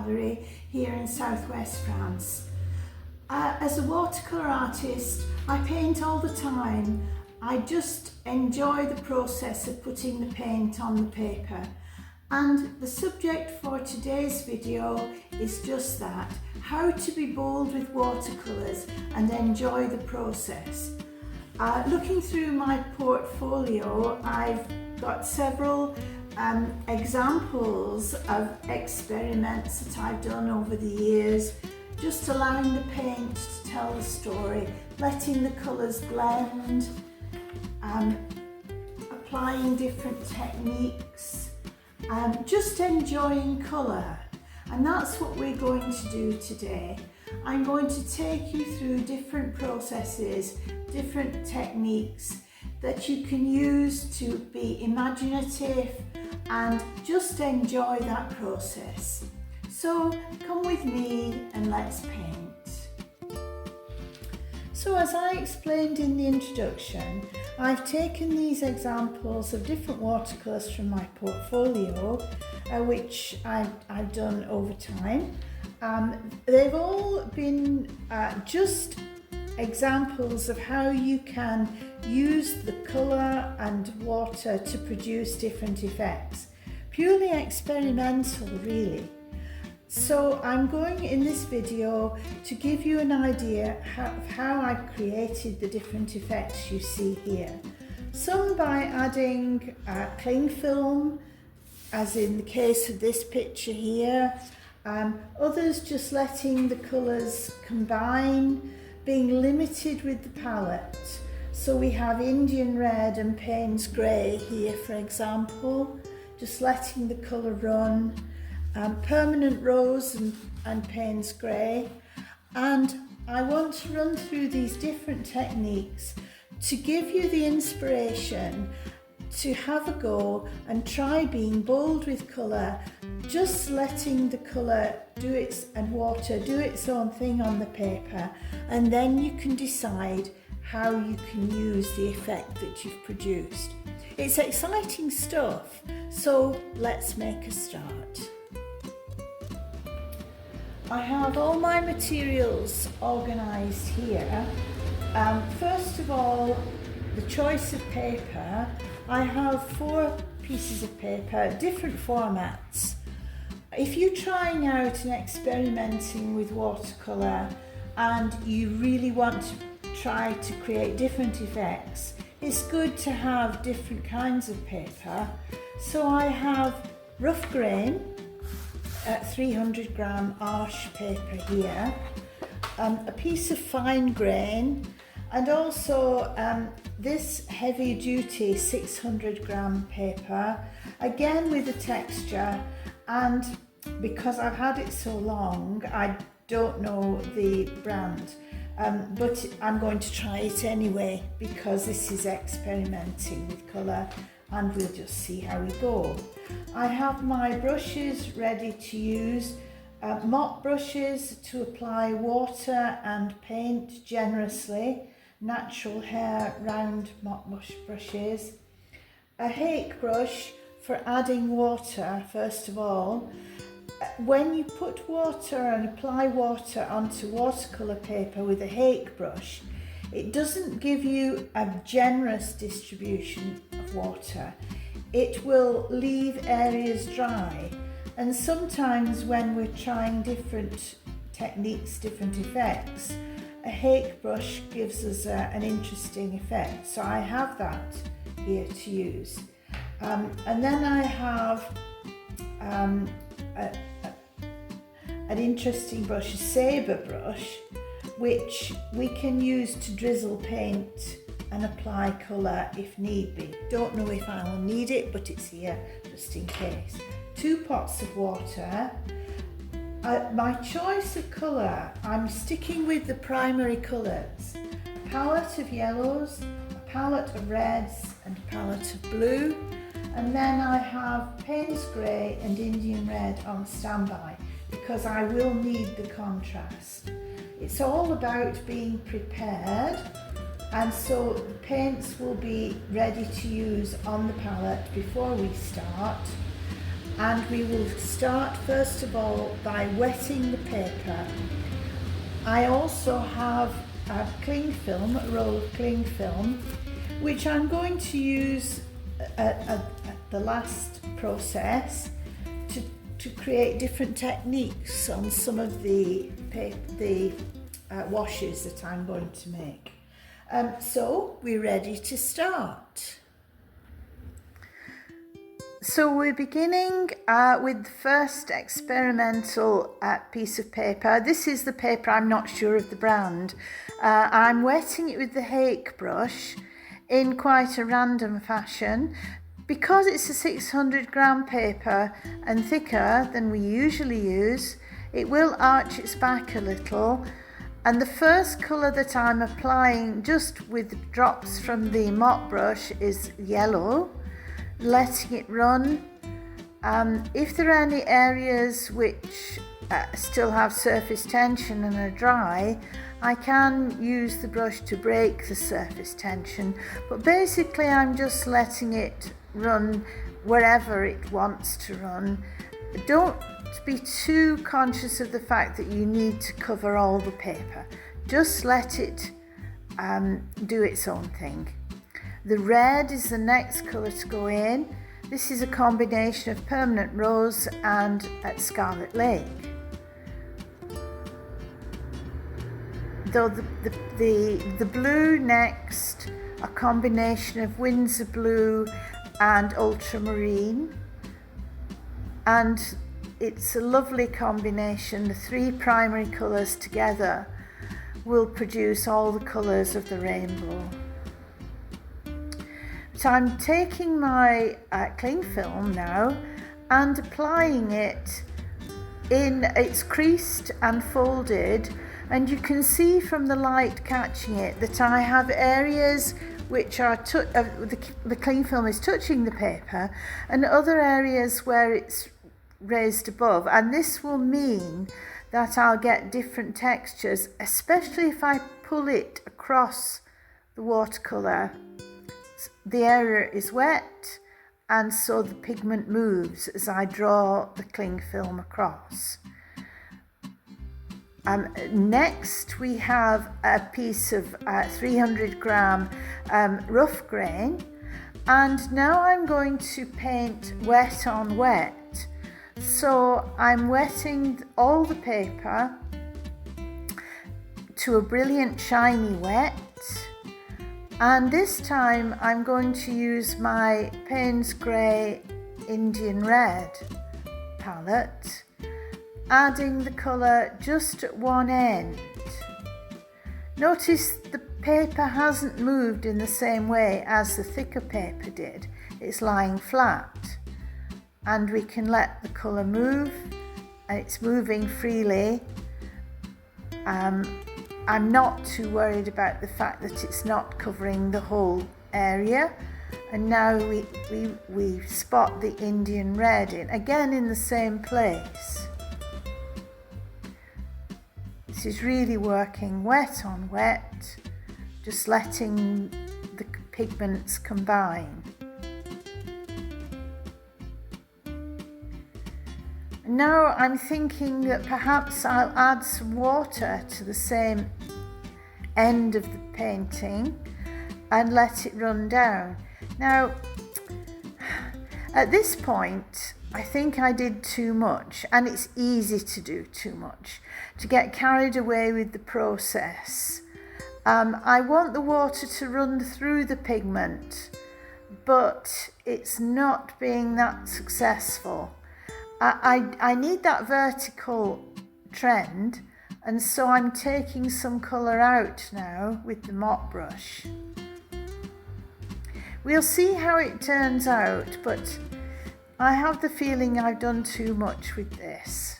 gallery here in southwest France. As a watercolour artist, I paint all the time. I just enjoy the process of putting the paint on the paper. And the subject for today's video is just that, how to be bold with watercolours and enjoy the process. Looking through my portfolio, I've got several examples of experiments that I've done over the years, just allowing the paint to tell the story, letting the colours blend, applying different techniques, just enjoying colour. And that's what we're going to do today. I'm going to take you through different processes, different techniques that you can use to be imaginative and just enjoy that process. So come with me and let's paint. So as I explained in the introduction, I've taken these examples of different watercolours from my portfolio, which I've done over time. They've all been just examples of how you can use the colour and water to produce different effects. Purely experimental, really. So I'm going in this video to give you an idea of how I've created the different effects you see here. Some by adding clingfilm, as in the case of this picture here. Others just letting the colours combine, being limited with the palette. So we have Indian red and Payne's grey here, for example, just letting the colour run. Permanent rose and Payne's grey. And I want to run through these different techniques to give you the inspiration to have a go and try being bold with colour, just letting the colour and water do its own thing on the paper, and then you can decide how you can use the effect that you've produced. It's exciting stuff, so let's make a start. I have all my materials organised here. First of all, the choice of paper. I have 4 pieces of paper, different formats. If you're trying out and experimenting with watercolour and you really want to try to create different effects, it's good to have different kinds of paper. So I have rough grain, 300 gram Arches paper here, a piece of fine grain, and also this heavy duty 600 gram paper, again with a texture, and because I've had it so long, I don't know the brand, but I'm going to try it anyway because this is experimenting with colour and we'll just see how we go. I have my brushes ready to use, mop brushes to apply water and paint generously, natural hair round mop brushes, a hake brush for adding water first of all. When you put water and apply water onto watercolour paper with a hake brush, it doesn't give you a generous distribution of water. It will leave areas dry, and sometimes when we're trying different techniques, different effects, a hake brush gives us an interesting effect. So I have that here to use. And then I have an interesting brush, a sabre brush, which we can use to drizzle paint and apply colour if need be. Don't know if I will need it, but it's here just in case. 2 pots of water. My choice of colour, I'm sticking with the primary colours. A palette of yellows, a palette of reds and a palette of blue. And then I have Payne's grey and Indian red on standby because I will need the contrast. It's all about being prepared, and so the paints will be ready to use on the palette before we start. and we will start first of all by wetting the paper. I also have a cling film, a roll of cling film, which I'm going to use at the last process to create different techniques on some of the washes that I'm going to make. So we're ready to start. So we're beginning with the first experimental piece of paper. This is the paper, I'm not sure of the brand. I'm wetting it with the Hake brush in quite a random fashion. Because it's a 600 gram paper and thicker than we usually use, it will arch its back a little. And the first colour that I'm applying just with drops from the mop brush is yellow, letting it run. If there are any areas which still have surface tension and are dry, I can use the brush to break the surface tension, but basically I'm just letting it run wherever it wants to run. Don't be too conscious of the fact that you need to cover all the paper. Just let it do its own thing. The red is the next colour to go in. This is a combination of Permanent Rose and Scarlet Lake. Though the blue next, a combination of Windsor Blue and Ultramarine, and it's a lovely combination. The three primary colours together will produce all the colours of the rainbow. So I'm taking my cling film now and applying it in, it's creased and folded, and you can see from the light catching it that I have areas which are the cling film is touching the paper and other areas where it's raised above, and this will mean that I'll get different textures, especially if I pull it across the watercolour. The area is wet and so the pigment moves as I draw the cling film across. Next we have a piece of 300 gram rough grain, and now I'm going to paint wet on wet. So I'm wetting all the paper to a brilliant shiny wet, and this time I'm going to use my Payne's Grey Indian Red palette, adding the colour just at one end. Notice the paper hasn't moved in the same way as the thicker paper did. It's lying flat, and we can let the colour move, and it's moving freely. I'm not too worried about the fact that it's not covering the whole area. And now we spot the Indian red in, again in the same place. This is really working wet on wet, just letting the pigments combine. Now I'm thinking that perhaps I'll add some water to the same end of the painting and let it run down. Now, at this point, I think I did too much, and it's easy to do too much, to get carried away with the process. I want the water to run through the pigment, but it's not being that successful. I need that vertical trend, and so I'm taking some colour out now with the mop brush. We'll see how it turns out, but I have the feeling I've done too much with this.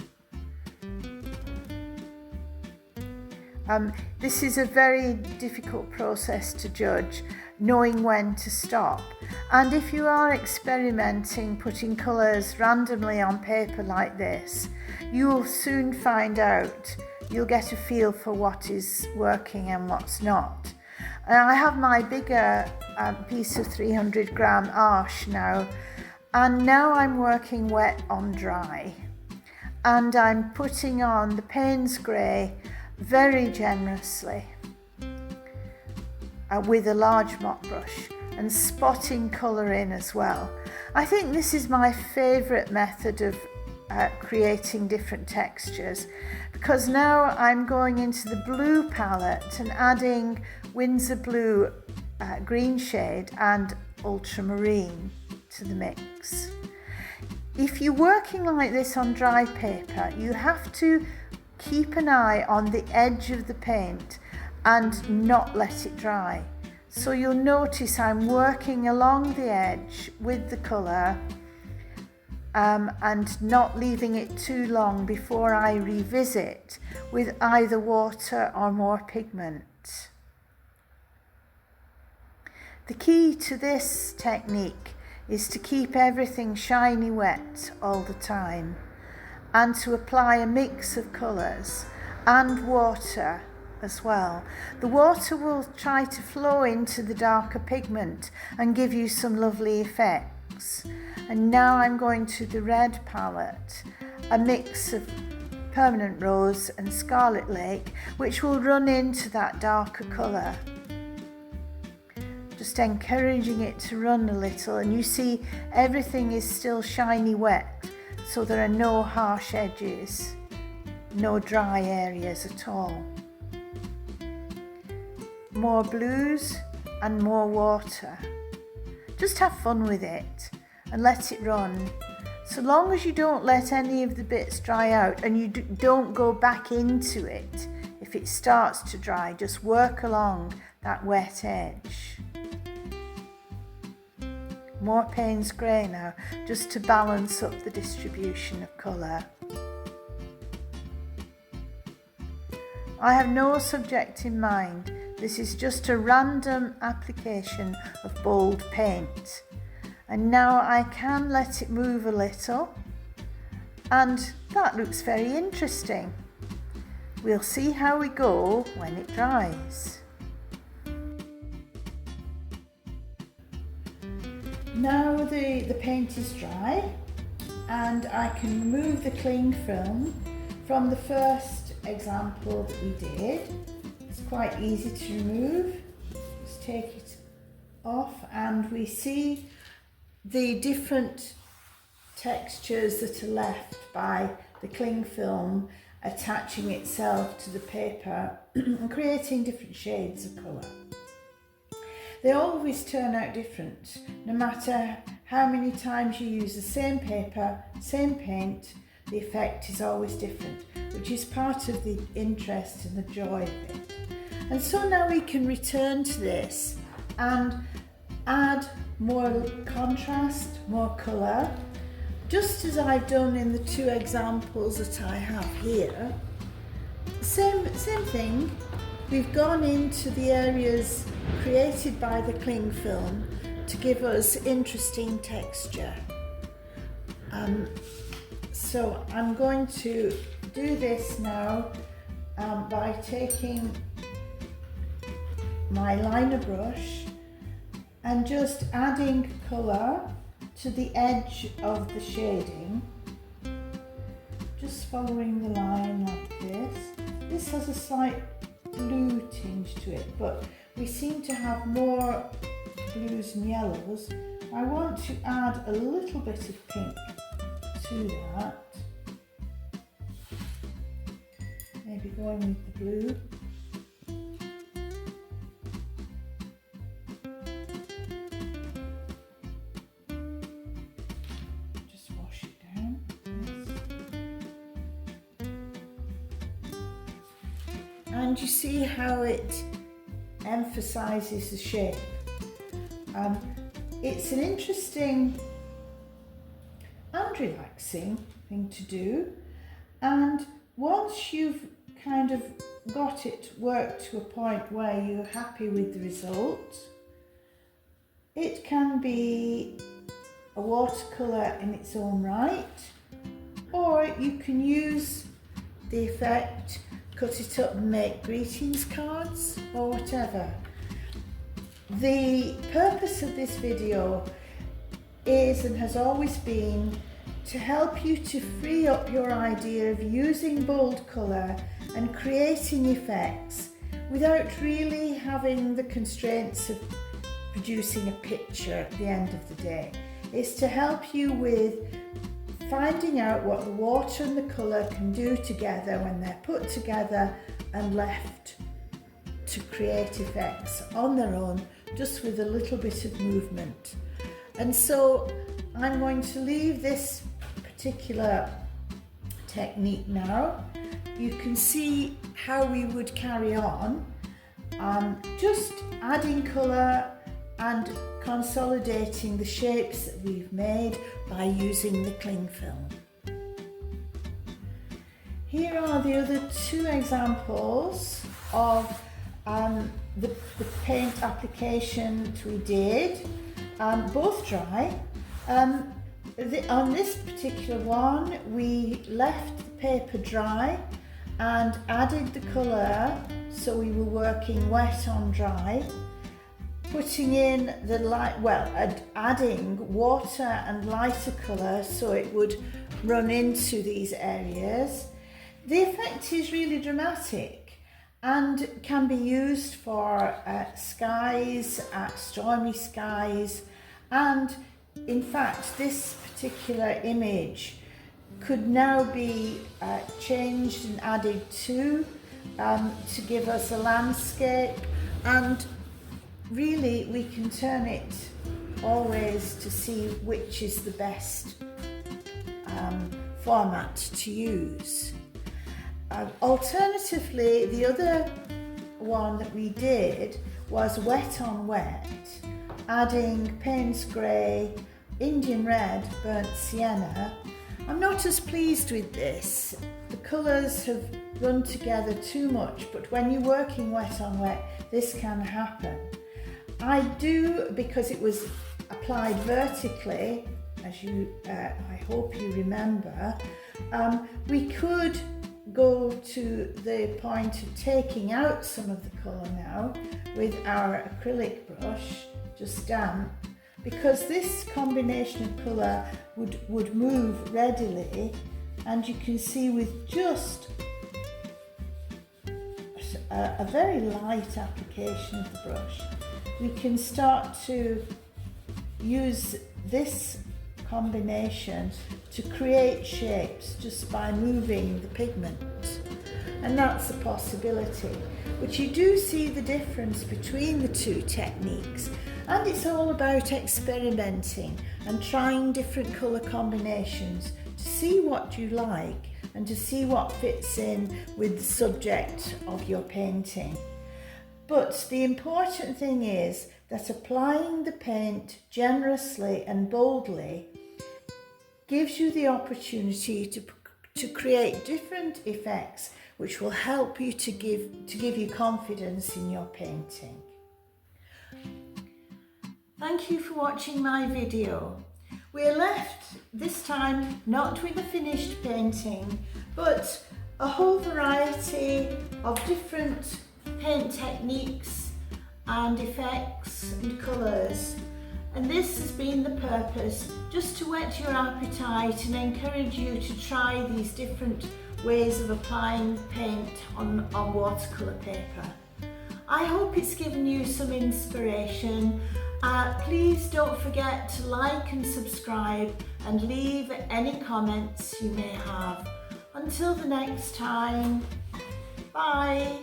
This is a very difficult process to judge, knowing when to stop. And if you are experimenting, putting colours randomly on paper like this, you'll soon find out. You'll get a feel for what is working and what's not. And I have my bigger piece of 300 gram arche now, And now I'm working wet on dry, and I'm putting on the Payne's Grey very generously with a large mop brush and spotting colour in as well. I think this is my favourite method of creating different textures, because now I'm going into the blue palette and adding Winsor Blue green shade and ultramarine to the mix. If you're working like this on dry paper, you have to keep an eye on the edge of the paint and not let it dry. So you'll notice I'm working along the edge with the colour and not leaving it too long before I revisit with either water or more pigment. The key to this technique is to keep everything shiny wet all the time and to apply a mix of colours and water as well. The water will try to flow into the darker pigment and give you some lovely effects. And now I'm going to the red palette, a mix of Permanent Rose and Scarlet Lake, which will run into that darker colour. Just encouraging it to run a little, and you see everything is still shiny wet, so there are no harsh edges, no dry areas at all. More blues and more water. Just have fun with it and let it run. So long as you don't let any of the bits dry out and you don't go back into it, if it starts to dry, just work along that wet edge. More Payne's Grey now, just to balance up the distribution of colour. I have no subject in mind. This is just a random application of bold paint. And now I can let it move a little, and that looks very interesting. We'll see how we go when it dries. Now the paint is dry, and I can remove the cling film from the first example that we did. It's quite easy to remove. Just take it off and we see the different textures that are left by the cling film attaching itself to the paper and creating different shades of colour. They always turn out different, no matter how many times you use the same paper, same paint, the effect is always different, which is part of the interest and the joy of it. And so now we can return to this and add more contrast, more colour, just as I've done in the two examples that I have here. Same thing. We've gone into the areas created by the cling film to give us interesting texture. So I'm going to do this now by taking my liner brush and just adding colour to the edge of the shading, just following the line like this. This has a slight blue tinge to it, but we seem to have more blues and yellows. I want to add a little bit of pink to that, maybe going with the blue. Just wash it down. And you see how it emphasises the shape. It's an interesting and relaxing thing to do, and once you've kind of got it worked to a point where you're happy with the result, it can be a watercolour in its own right, or you can use the effect, cut it up and make greetings cards or whatever. The purpose of this video is and has always been to help you to free up your idea of using bold colour and creating effects without really having the constraints of producing a picture at the end of the day. It's to help you with finding out what the water and the colour can do together when they're put together and left to create effects on their own, just with a little bit of movement. And so I'm going to leave this particular technique now. You can see how we would carry on, just adding colour and consolidating the shapes that we've made by using the cling film. Here are the other two examples of the paint applications we did, both dry. On this particular one, we left the paper dry and added the colour, so we were working wet on dry, putting in the light, adding water and lighter colour so it would run into these areas. The effect is really dramatic and can be used for skies, stormy skies, and in fact this particular image could now be changed and added to give us a landscape, and really we can turn it always to see which is the best format to use. Alternatively, the other one that we did was wet on wet, adding Payne's Grey, Indian Red, Burnt Sienna. I'm not as pleased with this. The colours have run together too much, but when you're working wet on wet, this can happen. I do, because it was applied vertically, as I hope you remember, we could go to the point of taking out some of the colour now with our acrylic brush, just damp, because this combination of colour would move readily, and you can see with just a very light application of the brush, we can start to use this combination to create shapes just by moving the pigment, and that's a possibility. But you do see the difference between the two techniques, and it's all about experimenting and trying different colour combinations to see what you like and to see what fits in with the subject of your painting. But the important thing is that applying the paint generously and boldly gives you the opportunity to create different effects which will help you to give you confidence in your painting. Thank you for watching my video. We're left this time not with a finished painting, but a whole variety of different paint techniques and effects and colours. And this has been the purpose, just to whet your appetite and encourage you to try these different ways of applying paint on watercolour paper. I hope it's given you some inspiration. Please don't forget to like and subscribe and leave any comments you may have. Until the next time, bye.